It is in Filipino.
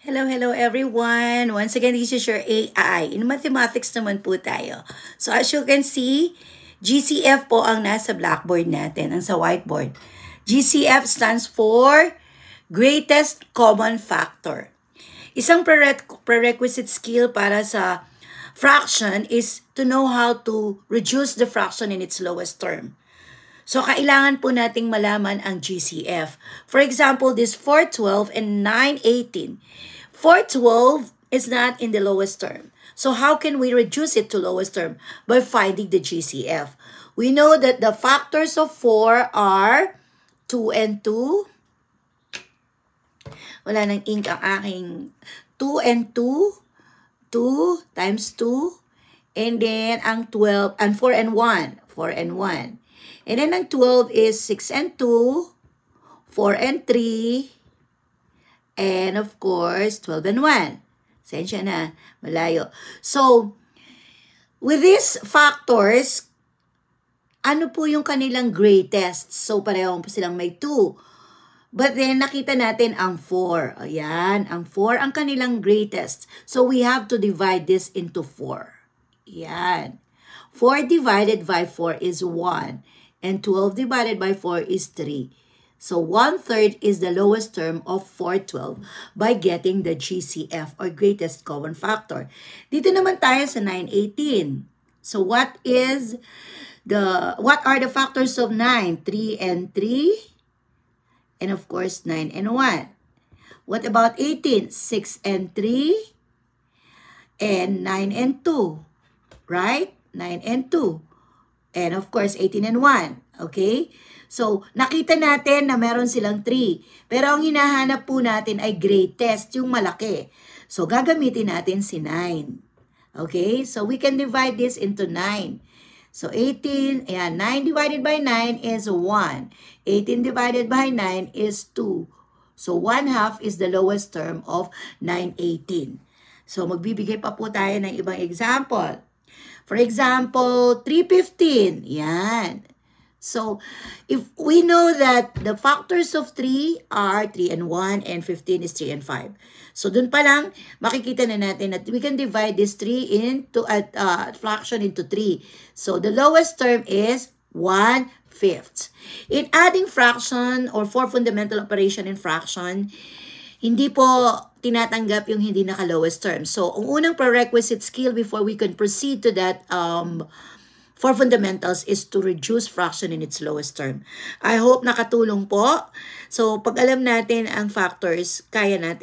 Hello everyone. Once again, this is your AI. In mathematics naman po tayo. So as you can see, GCF po ang nasa blackboard natin, ang sa whiteboard. GCF stands for Greatest Common Factor. Isang prerequisite skill para sa fraction is to know how to reduce the fraction in its lowest term. So, kailangan po nating malaman ang GCF. For example, this 412 and 918. 412 is not in the lowest term. So, how can we reduce it to lowest term? By finding the GCF. We know that the factors of 4 are 2 and 2. Wala nang ink ang aking 2 and 2. 2 times 2. And then, ang 12, and 4 and 1. 4 and 1. And then, ang 12 is 6 and 2, 4 and 3, and of course, 12 and 1. Sensya na, malayo. So, with these factors, ano po yung kanilang greatest? So, pareho po silang may 2. But then, nakita natin ang 4. Ayan, ang 4 ang kanilang greatest. So, we have to divide this into 4. Ayan. 4 divided by 4 is 1. And 12 divided by 4 is 3. So 1/3 is the lowest term of 412 by getting the GCF or greatest common factor. Dito naman tayo sa 918. So what are the factors of 9? 3 and 3. And of course 9 and 1. What about 18? 6 and 3. And 9 and 2. Right? 9 and 2. And of course, 18 and 1. Okay? So, nakita natin na meron silang 3. Pero ang hinahanap po natin ay greatest, yung malaki. So, gagamitin natin si 9. Okay? So, we can divide this into 9. So, 18, ayan, 9 divided by 9 is 1. 18 divided by 9 is 2. So, 1/2 is the lowest term of 918. So, magbibigay pa po tayo ng ibang example. For example, 315. Yan. So, if we know that the factors of 3 are 3 and 1 and 15 is 3 and 5. So, dun pa lang, makikita na natin that we can divide this 3 into fraction into 3. So, the lowest term is 1/5. In adding fraction or for fundamental operation in fraction, hindi po tinatanggap yung hindi naka-lowest term. So, ang unang prerequisite skill before we can proceed to that for fundamentals is to reduce fraction in its lowest term. I hope nakatulong po. So, pag alam natin ang factors, kaya natin